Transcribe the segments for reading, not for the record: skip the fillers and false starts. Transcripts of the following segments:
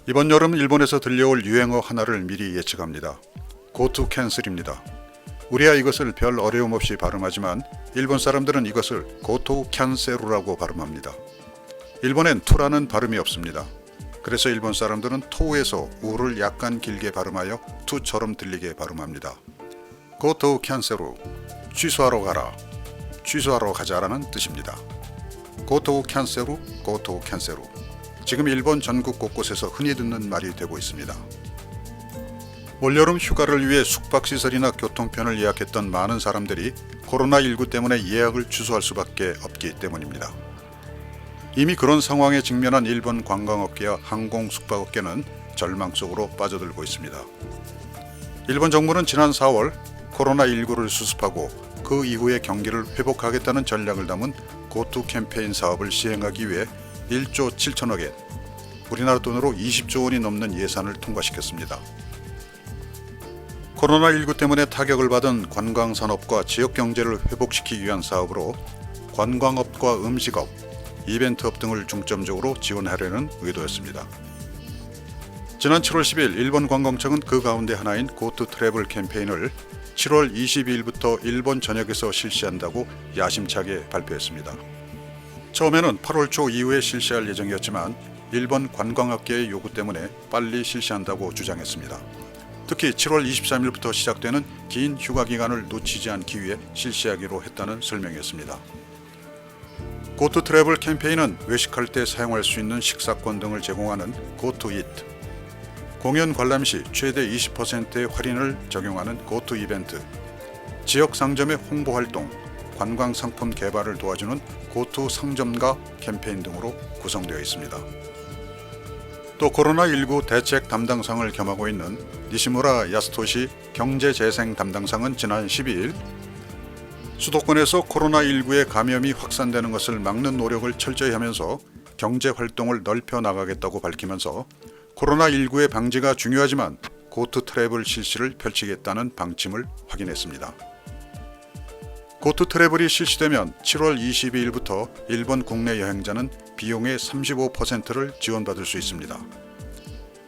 이번 여름 일본에서 들려올 유행어 하나를 미리 예측합니다. 고투 캔슬입니다. 우리야 이것을 별 어려움 없이 발음하지만 일본 사람들은 이것을 고토 캔세루라고 발음합니다. 일본엔 투라는 발음이 없습니다. 그래서 일본 사람들은 토에서 우를 약간 길게 발음하여 투처럼 들리게 발음합니다. 고토 캔세루, 취소하러 가라, 취소하러 가자라는 뜻입니다. 고토 캔세루, 고토 캔세루. 지금 일본 전국 곳곳에서 흔히 듣는 말이 되고 있습니다. 올여름 휴가를 위해 숙박시설이나 교통편을 예약했던 많은 사람들이 코로나19 때문에 예약을 취소할 수밖에 없기 때문입니다. 이미 그런 상황에 직면한 일본 관광업계와 항공 숙박업계는 절망 속으로 빠져들고 있습니다. 일본 정부는 지난 4월 코로나19를 수습하고 그 이후에 경기를 회복하겠다는 전략을 담은 고투 캠페인 사업을 시행하기 위해 1조 7천억 엔, 우리나라 돈으로 20조 원이 넘는 예산을 통과시켰습니다. 코로나19 때문에 타격을 받은 관광산업과 지역경제를 회복시키기 위한 사업으로 관광업과 음식업, 이벤트업 등을 중점적으로 지원하려는 의도였습니다. 지난 7월 10일 일본 관광청은 그 가운데 하나인 고투 트래블 캠페인을 7월 22일부터 일본 전역에서 실시한다고 야심차게 발표했습니다. 처음에는 8월 초 이후에 실시할 예정이었지만 일본 관광업계의 요구 때문에 빨리 실시한다고 주장했습니다. 특히 7월 23일부터 시작되는 긴 휴가 기간을 놓치지 않기 위해 실시하기로 했다는 설명이었습니다. 고투 트래블 캠페인은 외식할 때 사용할 수 있는 식사권 등을 제공하는 고투 이트, 공연 관람 시 최대 20%의 할인을 적용하는 고투 이벤트, 지역 상점의 홍보 활동, 관광 상품 개발을 도와주는 고투 상점가 캠페인 등으로 구성되어 있습니다. 또 코로나19 대책 담당상을 겸하고 있는 니시무라 야스토시 경제재생 담당상은 지난 12일 수도권에서 코로나19의 감염이 확산되는 것을 막는 노력을 철저히 하면서 경제활동을 넓혀 나가겠다고 밝히면서 코로나19의 방지가 중요하지만 고투 트래블 실시를 펼치겠다는 방침을 확인했습니다. 고투 트래블이 실시되면 7월 22일부터 일본 국내 여행자는 비용의 35%를 지원받을 수 있습니다.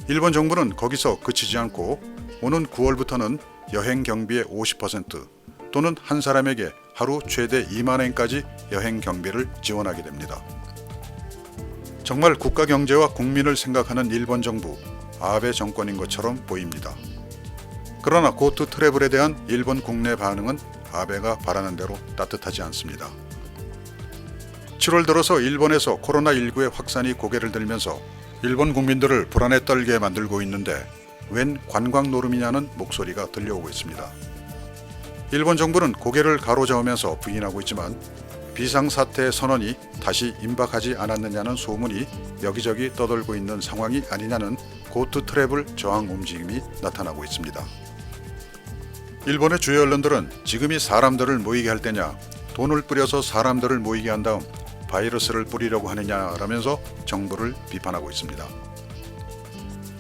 일본 정부는 거기서 그치지 않고 오는 9월부터는 여행 경비의 50% 또는 한 사람에게 하루 최대 2만 엔까지 여행 경비를 지원하게 됩니다. 정말 국가 경제와 국민을 생각하는 일본 정부, 아베 정권인 것처럼 보입니다. 그러나 고투 트래블에 대한 일본 국내 반응은 아베가 바라는 대로 따뜻하지 않습니다. 7월 들어서 일본에서 코로나19의 확산이 고개를 들면서 일본 국민들을 불안에 떨게 만들고 있는데 웬 관광 노름이냐는 목소리가 들려오고 있습니다. 일본 정부는 고개를 가로저으면서 부인하고 있지만 비상사태 선언이 다시 임박하지 않았느냐는 소문이 여기저기 떠돌고 있는 상황이 아니냐는 고투 트래블 저항 움직임이 나타나고 있습니다. 일본의 주요 언론들은 지금이 사람들을 모이게 할 때냐, 돈을 뿌려서 사람들을 모이게 한 다음 바이러스를 뿌리려고 하느냐라면서 정부를 비판하고 있습니다.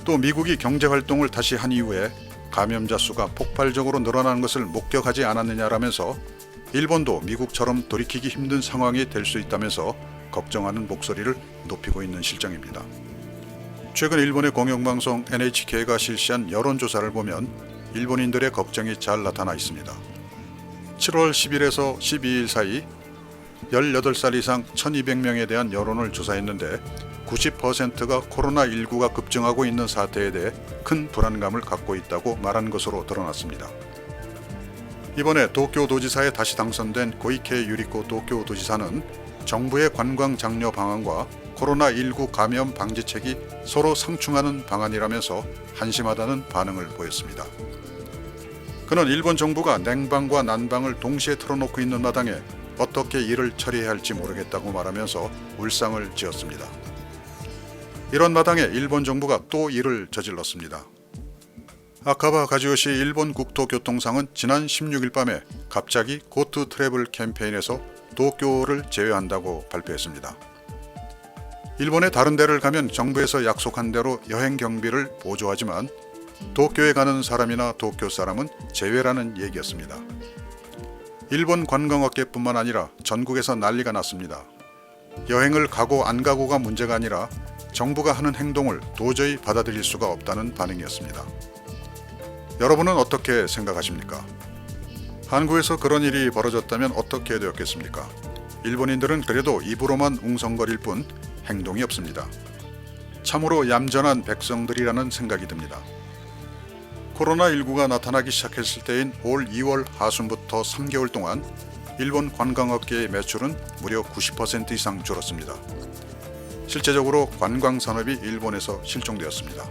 또 미국이 경제활동을 다시 한 이후에 감염자 수가 폭발적으로 늘어나는 것을 목격하지 않았느냐라면서 일본도 미국처럼 돌이키기 힘든 상황이 될 수 있다면서 걱정하는 목소리를 높이고 있는 실정입니다. 최근 일본의 공영방송 NHK가 실시한 여론조사를 보면 일본인들의 걱정이 잘 나타나 있습니다. 7월 10일에서 12일 사이 18살 이상 1200명에 대한 여론을 조사했는데 90%가 코로나19가 급증하고 있는 사태에 대해 큰 불안감을 갖고 있다고 말한 것으로 드러났습니다. 이번에 도쿄도지사에 다시 당선된 고이케 유리코 도쿄도지사는 정부의 관광 장려 방안과 코로나19 감염 방지책이 서로 상충하는 방안이라면서 한심하다는 반응을 보였습니다. 그는 일본 정부가 냉방과 난방을 동시에 틀어놓고 있는 마당에 어떻게 일을 처리해야 할지 모르겠다고 말하면서 울상을 지었습니다. 이런 마당에 일본 정부가 또 일을 저질렀습니다. 아카바 가지요시 일본 국토교통상은 지난 16일 밤에 갑자기 고투 트래블 캠페인에서 도쿄를 제외한다고 발표했습니다. 일본의 다른 데를 가면 정부에서 약속한 대로 여행 경비를 보조하지만 도쿄에 가는 사람이나 도쿄 사람은 제외라는 얘기였습니다. 일본 관광업계뿐만 아니라 전국에서 난리가 났습니다. 여행을 가고 안 가고가 문제가 아니라 정부가 하는 행동을 도저히 받아들일 수가 없다는 반응이었습니다. 여러분은 어떻게 생각하십니까? 한국에서 그런 일이 벌어졌다면 어떻게 되었겠습니까? 일본인들은 그래도 입으로만 웅성거릴 뿐 행동이 없습니다. 참으로 얌전한 백성들이라는 생각이 듭니다. 코로나19가 나타나기 시작했을 때인 올 2월 하순부터 3개월 동안 일본 관광업계의 매출은 무려 90% 이상 줄었습니다. 실제적으로 관광산업이 일본에서 실종되었습니다.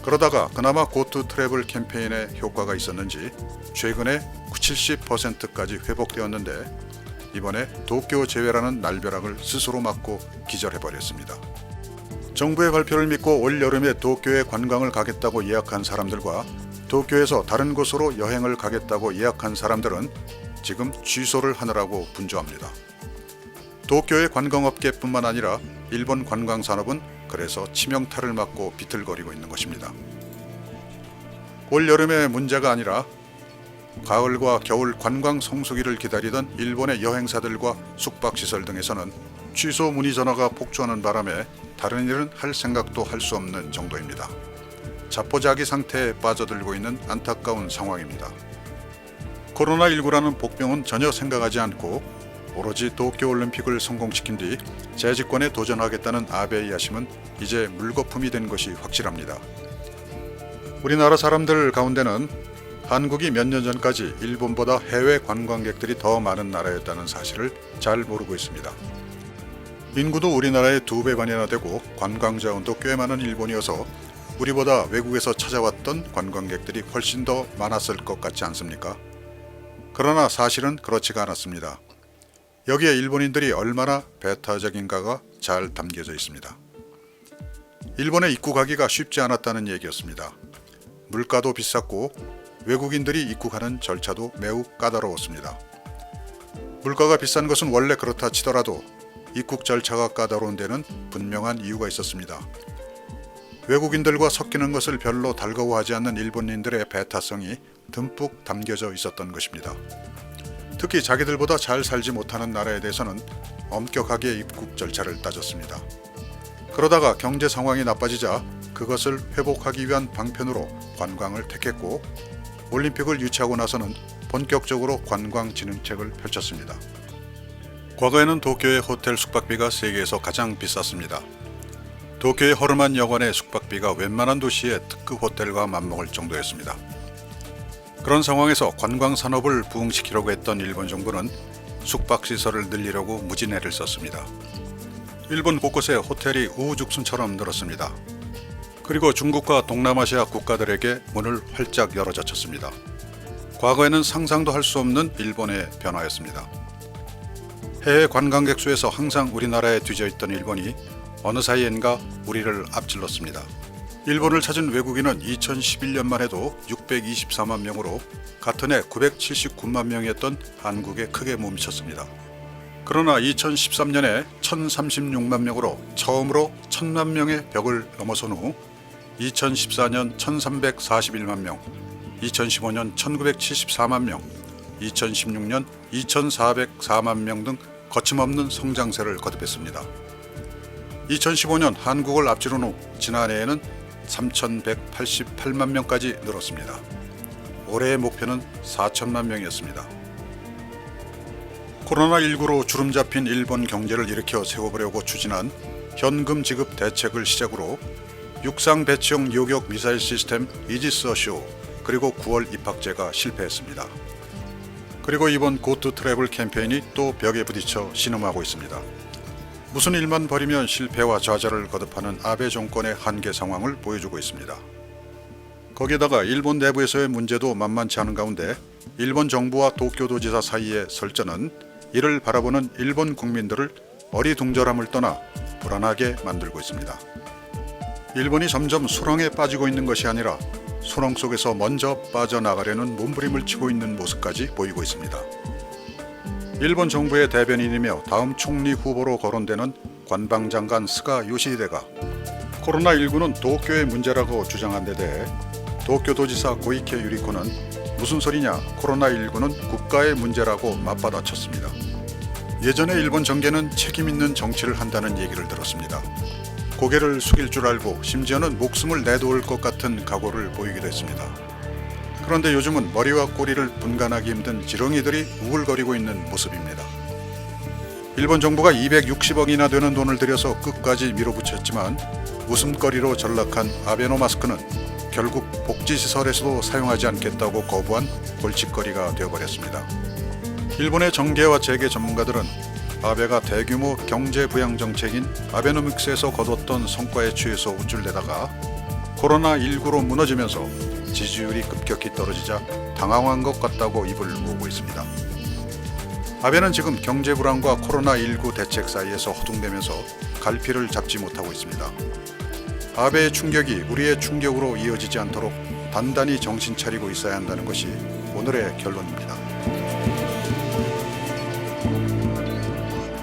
그러다가 그나마 고투 트래블 캠페인의 효과가 있었는지 최근에 70%까지 회복되었는데 이번에 도쿄 제외라는 날벼락을 스스로 맞고 기절해버렸습니다. 정부의 발표를 믿고 올 여름에 도쿄에 관광을 가겠다고 예약한 사람들과 도쿄에서 다른 곳으로 여행을 가겠다고 예약한 사람들은 지금 취소를 하느라고 분주합니다. 도쿄의 관광업계뿐만 아니라 일본 관광산업은 그래서 치명타를 맞고 비틀거리고 있는 것입니다. 올 여름의 문제가 아니라 가을과 겨울 관광 성수기를 기다리던 일본의 여행사들과 숙박시설 등에서는 취소 문의 전화가 폭주하는 바람에 다른 일은 할 생각도 할 수 없는 정도입니다. 자포자기 상태에 빠져들고 있는 안타까운 상황입니다. 코로나19라는 복병은 전혀 생각하지 않고 오로지 도쿄올림픽을 성공시킨 뒤 재집권에 도전하겠다는 아베의 야심은 이제 물거품이 된 것이 확실합니다. 우리나라 사람들 가운데는 한국이 몇 년 전까지 일본보다 해외 관광객들이 더 많은 나라였다는 사실을 잘 모르고 있습니다. 인구도 우리나라의 2배반이나 되고 관광 자원도 꽤 많은 일본이어서 우리보다 외국에서 찾아왔던 관광객들이 훨씬 더 많았을 것 같지 않습니까? 그러나 사실은 그렇지가 않았습니다. 여기에 일본인들이 얼마나 배타적인가가 잘 담겨져 있습니다. 일본에 입국하기가 쉽지 않았다는 얘기였습니다. 물가도 비쌌고 외국인들이 입국하는 절차도 매우 까다로웠습니다. 물가가 비싼 것은 원래 그렇다 치더라도 입국 절차가 까다로운 데는 분명한 이유가 있었습니다. 외국인들과 섞이는 것을 별로 달가워하지 않는 일본인들의 배타성이 듬뿍 담겨져 있었던 것입니다. 특히 자기들보다 잘 살지 못하는 나라에 대해서는 엄격하게 입국 절차를 따졌습니다. 그러다가 경제 상황이 나빠지자 그것을 회복하기 위한 방편으로 관광을 택했고 올림픽을 유치하고 나서는 본격적으로 관광 진흥책을 펼쳤습니다. 과거에는 도쿄의 호텔 숙박비가 세계에서 가장 비쌌습니다. 도쿄의 허름한 여관의 숙박비가 웬만한 도시의 특급 호텔과 맞먹을 정도였습니다. 그런 상황에서 관광 산업을 부흥시키려고 했던 일본 정부는 숙박시설을 늘리려고 무진애를 썼습니다. 일본 곳곳에 호텔이 우후죽순처럼 늘었습니다. 그리고 중국과 동남아시아 국가들에게 문을 활짝 열어젖혔습니다. 과거에는 상상도 할 수 없는 일본의 변화였습니다. 해외 관광객 수에서 항상 우리나라에 뒤져있던 일본이 어느 사이엔가 우리를 앞질렀습니다. 일본을 찾은 외국인은 2011년만 해도 624만 명으로 같은 해 979만 명이었던 한국에 크게 못 미쳤습니다. 그러나 2013년에 1036만 명으로 처음으로 1000만 명의 벽을 넘어선 후 2014년 1341만 명, 2015년 1974만 명, 2016년 2404만 명 등 거침없는 성장세를 거듭했습니다. 2015년 한국을 앞지른 후 지난해에는 3188만 명까지 늘었습니다. 올해의 목표는 4천만 명이었습니다. 코로나19로 주름 잡힌 일본 경제를 일으켜 세워보려고 추진한 현금 지급 대책을 시작으로 육상 배치용 요격 미사일 시스템 이지스 어쇼 그리고 9월 입학제가 실패했습니다. 그리고 이번 고투 트래블 캠페인이 또 벽에 부딪혀 신음하고 있습니다. 무슨 일만 벌이면 실패와 좌절을 거듭하는 아베 정권의 한계 상황을 보여주고 있습니다. 거기에다가 일본 내부에서의 문제도 만만치 않은 가운데 일본 정부와 도쿄도지사 사이의 설전은 이를 바라보는 일본 국민들을 어리둥절함을 떠나 불안하게 만들고 있습니다. 일본이 점점 수렁에 빠지고 있는 것이 아니라 수렁 속에서 먼저 빠져나가려는 몸부림을 치고 있는 모습까지 보이고 있습니다. 일본 정부의 대변인이며 다음 총리 후보로 거론되는 관방장관 스가 요시히데가 코로나19는 도쿄의 문제라고 주장한 데 대해 도쿄도지사 고이케 유리코는 무슨 소리냐, 코로나19는 국가의 문제라고 맞받아쳤습니다. 예전에 일본 정계는 책임 있는 정치를 한다는 얘기를 들었습니다. 고개를 숙일 줄 알고 심지어는 목숨을 내놓을 것 같은 각오를 보이기도 했습니다. 그런데 요즘은 머리와 꼬리를 분간하기 힘든 지렁이들이 우글거리고 있는 모습입니다. 일본 정부가 260억이나 되는 돈을 들여서 끝까지 밀어붙였지만 웃음거리로 전락한 아베노마스크는 결국 복지시설에서도 사용하지 않겠다고 거부한 골칫거리가 되어버렸습니다. 일본의 정계와 재계 전문가들은 아베가 대규모 경제 부양 정책인 아베노믹스에서 거뒀던 성과에 취해서 우쭐대다가 코로나19로 무너지면서 지지율이 급격히 떨어지자 당황한 것 같다고 입을 모으고 있습니다. 아베는 지금 경제 불안과 코로나19 대책 사이에서 허둥대면서 갈피를 잡지 못하고 있습니다. 아베의 충격이 우리의 충격으로 이어지지 않도록 단단히 정신 차리고 있어야 한다는 것이 오늘의 결론입니다.